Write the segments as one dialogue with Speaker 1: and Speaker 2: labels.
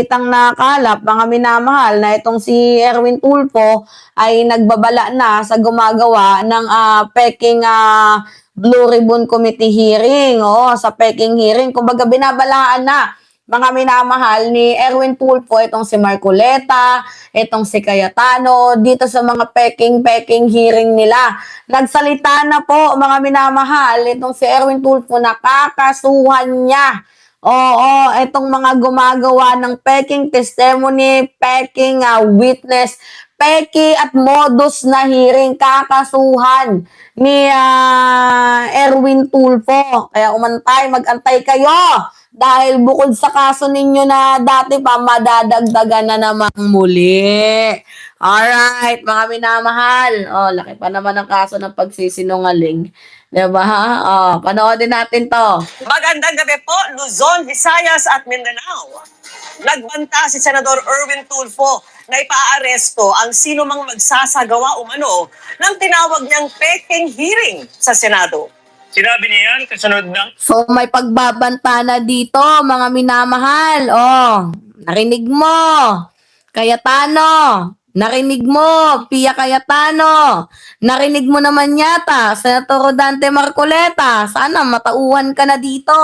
Speaker 1: Itang nakalap, mga minamahal, na itong si Erwin Tulfo ay nagbabala na sa gumagawa ng peking Blue Ribbon Committee hearing. Oo, sa peking hearing. Kumbaga binabalaan na, mga minamahal, ni Erwin Tulfo itong si Marcoleta, itong si Cayetano, dito sa mga peking hearing nila. Nagsalita na po, mga minamahal, itong si Erwin Tulfo na kakasuhan niya. Oo, itong mga gumagawa ng peking testimony, peking witness, peki at modus na hearing, kakasuhan ni Erwin Tulfo. Kaya mag-antay kayo. Dahil bukod sa kaso ninyo na dati pa, madadagdagan na namang muli. Alright, mga minamahal. Oh, laki pa naman ang kaso ng pagsisinungaling. Diba? Oh, panoodin natin to.
Speaker 2: Magandang gabi po, Luzon, Visayas at Mindanao. Nagbanta si Senador Erwin Tulfo na ipaaresto ang sino mang magsasagawa umano ng tinawag niyang peking hearing sa Senado.
Speaker 3: Sinabi niya yan kasunod ng...
Speaker 1: So, may pagbabanta na dito, mga minamahal. Oh, narinig mo. Cayetano. Narinig mo, Pia Cayetano. Narinig mo naman yata, Senator Rodante Marcoleta. Sana matauhan ka na dito.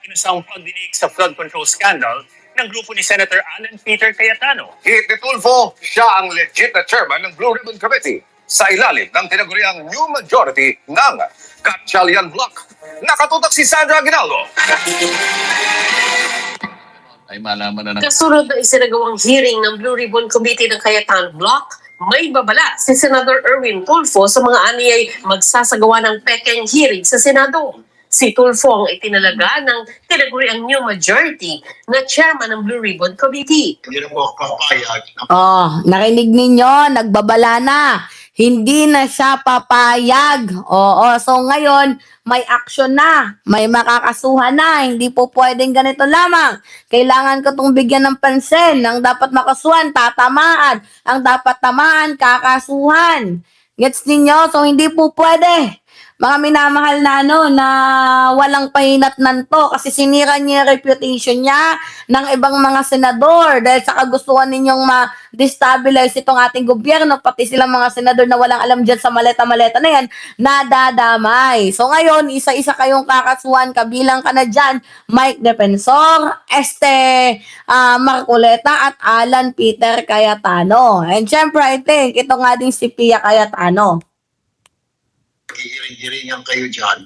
Speaker 3: Inusang pagdinig sa flood control scandal ng grupo ni Senator Alan Peter Cayetano.
Speaker 4: Hit ni Tulfo, siya ang legit na chairman ng Blue Ribbon Committee sa ilalim ng tinaguriang new majority ng Gatchalian Bloc. Nakatutok si Sandra Aguinaldo.
Speaker 5: Ay malaman na
Speaker 2: Kasunod na isinagawang hearing ng Blue Ribbon Committee ng Cayetano Bloc, may babala si Senador Erwin Tulfo sa mga aniyay magsasagawa ng peking hearing sa Senado. Si Tulfo ang itinalaga ng tinaguriang new majority na chairman ng Blue Ribbon Committee.
Speaker 5: hindi na po papayag.
Speaker 1: Oh, narinig ninyo, nagbabala na. Hindi na siya papayag. Oo, so ngayon, may action na. May makakasuhan na. Hindi po pwedeng ganito lamang. Kailangan ko itong bigyan ng pansin. Ang dapat makasuhan, tatamaan. Ang dapat tamaan, kakasuhan. Gets ninyo? So, hindi po pwede. Mga minamahal na na walang pahinatnan to kasi sinira niya yung reputation niya ng ibang mga senador dahil sa kagustuhan ninyong ma-destabilize itong ating gobyerno, pati silang mga senador na walang alam dyan sa maleta-maleta na yan, nadadamay. So ngayon, isa-isa kayong kakasuhan, kabilang ka na dyan, Mike Defensor, Marcoleta at Alan Peter Cayetano. And syempre, I think, ito nga din si Pia Cayetano.
Speaker 5: Hihiring-hiringan kayo dyan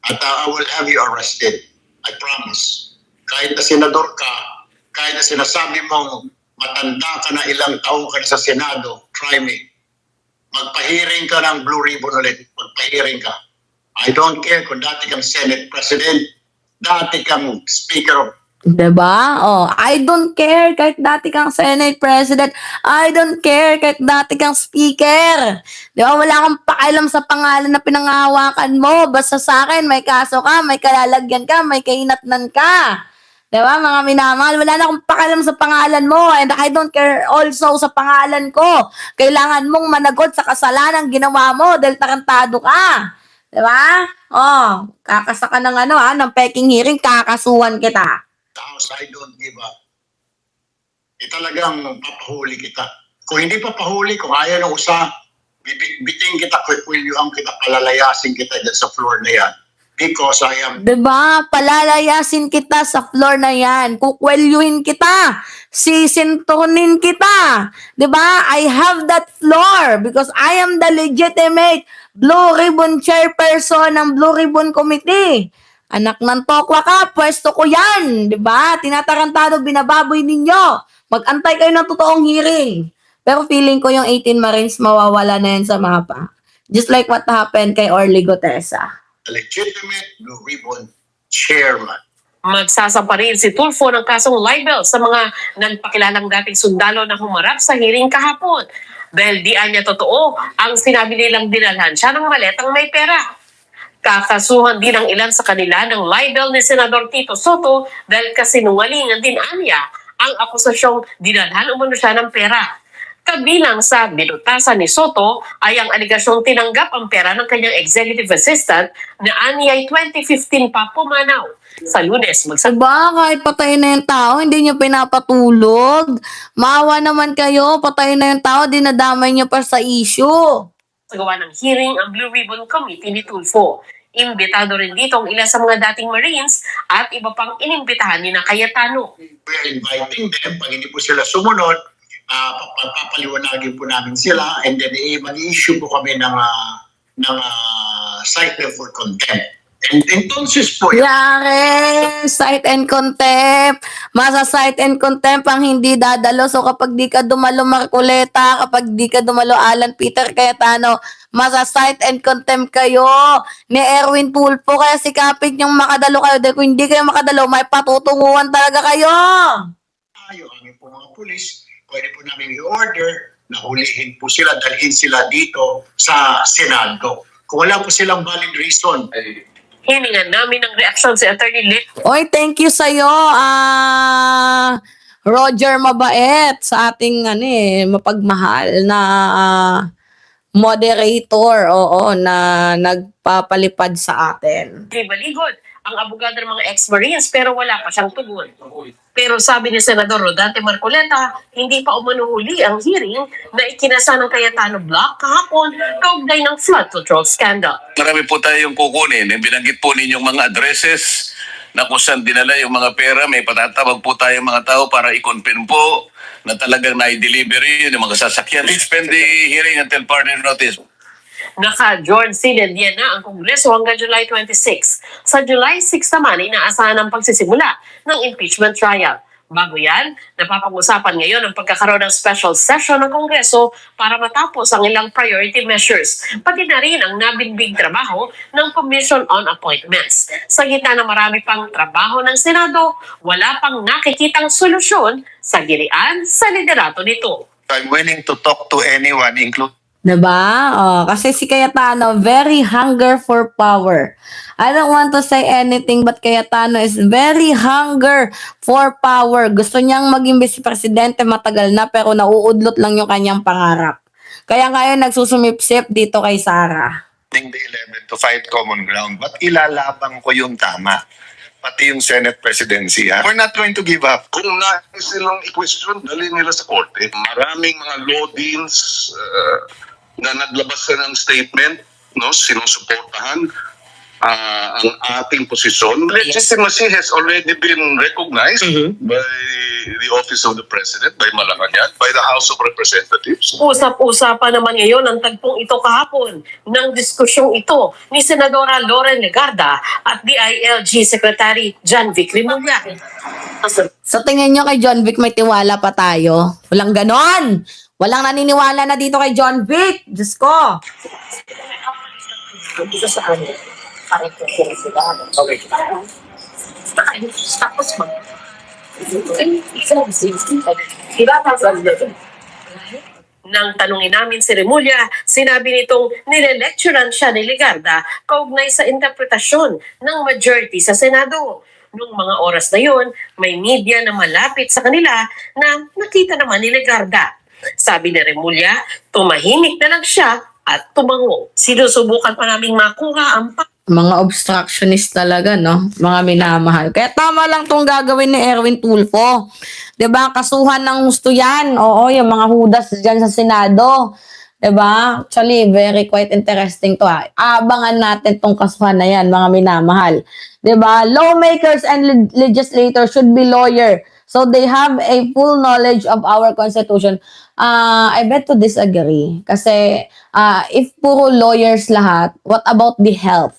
Speaker 5: at I will have you arrested. I promise. Kahit na senador ka, kahit na sinasabi mong matanda ka na ilang taong ka na sa Senado, try me. Magpahiring ka ng Blue Ribbon ulit. Magpahiring ka. I don't care kung dati kang Senate President, dati kang Speaker of
Speaker 1: Diba? Oh, I don't care kahit dati kang Senate President. I don't care kahit dati kang Speaker. Diba? Wala akong pakialam sa pangalan na pinangahawakan mo. Basta sa akin, may kaso ka, may kalalagyan ka, may kahinatnan ka. Diba, mga minamahal? Wala na akong pakialam sa pangalan mo and I don't care also sa pangalan ko. Kailangan mong managot sa kasalanan ginawa mo dahil tarantado ka. Diba? Oh, kakasa ka ng ng peking hearing, kakasuhan kita.
Speaker 5: House, I don't give up. Talagang papahuli kita. Kung hindi papahuli, kung ayaw na usa, biting kita, kwikwilyohan kita, palalayasin kita dyan sa floor na yan. Because I am...
Speaker 1: Diba? Palalayasin kita sa floor na yan. Kukwelyuhin kita. Sisintunin kita. Diba? I have that floor because I am the legitimate Blue Ribbon Chairperson ng Blue Ribbon Committee. Anak ng tokwa ka, pwesto ko yan. Diba? Tinatarantado, binababoy ninyo. Mag-antay kayo ng totoong hearing. Pero feeling ko yung 18 Marines mawawala na yan sa mapa. Just like what happened kay Orly Gutesa.
Speaker 5: Legitimate Blue Ribbon Chairman.
Speaker 2: Magsasampa rin si Tulfo ng kasong libel sa mga nagpakilalang dating sundalo na humarap sa hearing kahapon. Dahil di niya totoo ang sinabi nilang dinalhan siya ng maletang may pera. Kakasuhan din ang ilan sa kanila ng libel ni Senador Tito Soto dahil kasinungalingan din anya ang akusasyong dinalhan umano siya ng pera. Kabilang sa binutasan ni Soto ay ang aligasyong tinanggap ang pera ng kanyang executive assistant na anyay 2015 pa pumanaw. Sa Lunes,
Speaker 1: Diba, kahit patay na yung tao, hindi nyo pinapatulog. Maawa naman kayo, patay na yung tao, dinadamay nyo pa sa issue.
Speaker 2: magsagawa ng hearing ang Blue Ribbon Committee ni Tulfo. Imbitado rin dito ang ilan sa mga dating Marines at iba pang inimbitahan ni na Cayetano.
Speaker 5: We are inviting them. Pag hindi po sila sumunod, papaliwanagin po namin sila and then mag-issue po kami ng cite them for contempt. And entonces po,
Speaker 1: Yare, cite and contempt. Masa cite and contempt ang hindi dadalo. So kapag di ka dumalo Marcoleta, kapag di ka dumalo Alan Peter Cayetano, masa cite and contempt kayo ni Erwin Tulfo. Kaya sikapin yung makadalo kayo. Dahil kung hindi kayo makadalo, may patutunguhan talaga kayo.
Speaker 5: tayo, ang po mga pulis, pwede po namin i-order na hulihin po sila, dalhin sila dito sa Senado. Kung wala po silang valid reason,
Speaker 2: Hiningan namin ng reaksyon si Attorney Lit
Speaker 1: Oy, thank you sa'yo, Roger Mabait, sa ating mapagmahal na moderator, na nagpapalipad sa atin.
Speaker 2: Baligod, ang abogado ng mga ex-Marines pero wala pa siyang tugon. Pero sabi ni Senador Rodante Marcoleta, hindi pa umanuhuli ang hearing na ikinasa ng Cayetano Block kahapon kaugnay ng flood control scandal.
Speaker 6: Marami po tayong kukunin. Binanggit po ninyong mga addresses na kung saan dinala yung mga pera. May patatawag po tayong mga tao para i-confirm po na talagang na-delivery yung mga sasakyan. Suspend the hearing until further notice.
Speaker 2: Naka-George Silendien na ang Kongreso hanggang July 26. Sa July 6 naman, inaasahan ang pagsisimula ng impeachment trial. Bago yan, napapag-usapan ngayon ang pagkakaroon ng special session ng Kongreso para matapos ang ilang priority measures, pati na rin ang nabigbig trabaho ng Commission on Appointments. Sa gitna ng marami pang trabaho ng Senado, wala pang nakikitang solusyon sa gilian sa liderato nito.
Speaker 7: I'm willing to talk to anyone, including
Speaker 1: Diba? Kasi si Cayetano, very hunger for power. I don't want to say anything but Cayetano is very hunger for power. Gusto niyang maging vice-presidente matagal na pero nauudlot lang yung kanyang pangarap. Kaya ngayon nagsusumipsip dito kay Sara.
Speaker 7: the 11 to fight common ground. But ilalabang ko yung tama. Pati yung Senate presidency. Ha? We're not going to give up.
Speaker 8: Kung nais silang i-question, dali nila sa korte. Maraming mga law deans na naglabas na ng statement, no, sinusuportahan ang ating posisyon. Legitimacy has already been recognized by the Office of the President, by Malacanang, by the House of Representatives.
Speaker 2: Usap-usapan naman ngayon ang tagpong ito kahapon ng diskusyong ito ni Senadora Loren Legarda at DILG Secretary John Vic Rimulya.
Speaker 1: So tingin nyo kay John Vic may tiwala pa tayo? Walang ganon! Walang naniniwala na dito kay John Vic! Diyos ko!
Speaker 2: Dito sa amin, parang sila. Okay. Tapos mag... Nang tanungin namin si Remulla, sinabi nitong nile-lecturean siya ni Legarda kaugnay sa interpretasyon ng majority sa Senado. Noong mga oras na yun, may media na malapit sa kanila na nakita naman ni Legarda. Sabi ni Remulla, tumahimik na lang siya at tumango. Sinusubukan pa naming makuha ang
Speaker 1: Mga obstructionist talaga, no? Mga minamahal. Kaya tama lang tong gagawin ni Erwin Tulfo. 'Di ba? Kasuhan ng gusto yan. Oo, yung mga hudas dyan sa Senado. 'Di ba? Actually, very quite interesting to. Abangan natin tong kasuhan na yan, mga minamahal. 'Di ba? Lawmakers and legislators should be lawyer. So they have a full knowledge of our Constitution. I bet to disagree. Kasi if puro lawyers lahat, what about the health?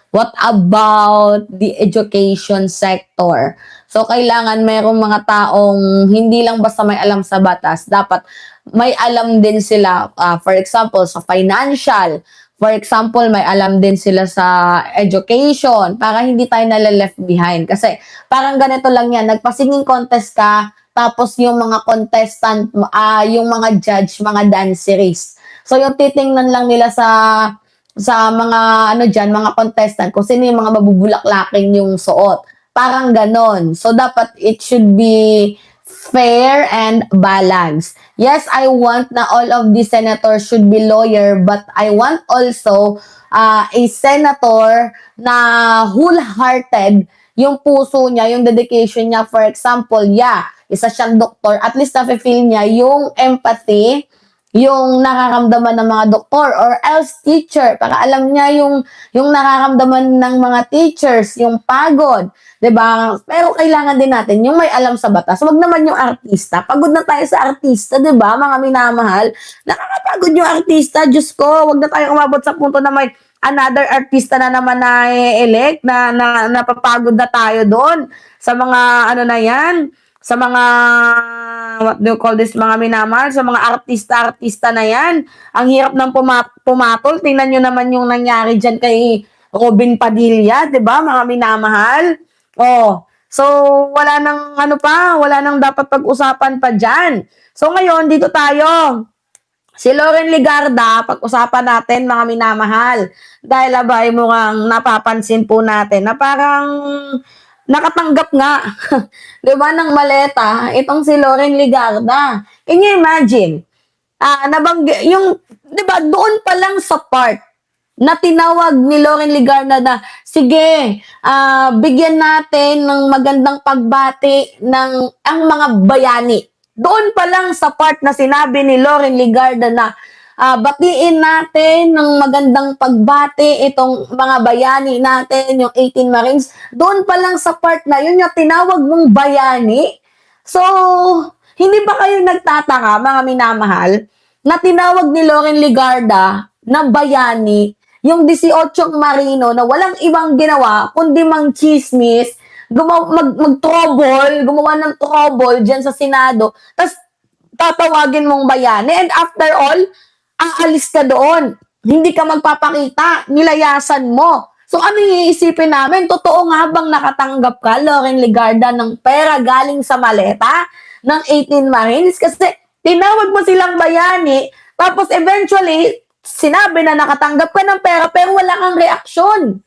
Speaker 1: What about the education sector? So, kailangan mayroong mga taong hindi lang basta may alam sa batas. Dapat may alam din sila, for example, sa financial. For example, may alam din sila sa education para hindi tayo nalileft behind. Kasi parang ganito lang yan. Nagpa-singing contest ka, tapos yung mga contestant, yung mga judge, mga danceries. So, yung titingnan lang nila sa mga mga contestant kung sino yung mga mabubulaklaking yung suot. Parang ganon. So, dapat it should be fair and balanced. Yes, I want na all of the senators should be lawyer, but I want also a senator na wholehearted yung puso niya, yung dedication niya. For example, isa siyang doktor, at least na-feel niya yung empathy, yung nakaramdaman ng mga doktor, or else teacher, para alam niya yung nakaramdaman ng mga teachers, yung pagod, 'di ba? Pero kailangan din natin yung may alam sa batas. Wag naman yung artista. Pagod na tayo sa artista, 'di ba? Mga minamahal. Nakakapagod yung artista, Diyos ko. Wag na tayo umabot sa punto na may another artista na naman na elect na napapagod na tayo doon sa mga ano na 'yan, sa mga what do you call this, mga minamahal, sa mga artista na 'yan. Ang hirap ng pumatol. Tingnan nyo naman yung nangyari diyan kay Robin Padilla, 'di ba? Mga minamahal. Oh, so wala nang wala nang dapat pag-usapan pa diyan. So ngayon dito tayo. Si Loren Legarda, pag-usapan natin mga minamahal. Dahil abay mukhang napapansin po natin na parang nakatanggap nga, 'di ba, ng maleta itong si Loren Legarda. Can you imagine? Yung 'di ba doon pa lang sa part na tinawag ni Loren Legarda na, sige, bigyan natin ng magandang pagbati ng ang mga bayani. Doon pa lang sa part na sinabi ni Loren Legarda na batiin natin ng magandang pagbati itong mga bayani natin, yung 18 Marines. Doon pa lang sa part na yun yung tinawag mong bayani. So, hindi ba kayo nagtataka, mga minamahal, na tinawag ni Loren Legarda na bayani yung 18 Marino na walang ibang ginawa kundi mang chismis, mag-trouble, gumawa ng trouble dyan sa Senado, tas tatawagin mong bayani, and after all, aalis ka doon. Hindi ka magpapakita, nilayasan mo. So ano yung iisipin namin? Totoo nga bang nakatanggap ka, Loren Legarda, ng pera galing sa maleta ng 18 Marines? Kasi tinawag mo silang bayani, tapos eventually, sinabi na nakatanggap ka ng pera pero wala kang reaksyon.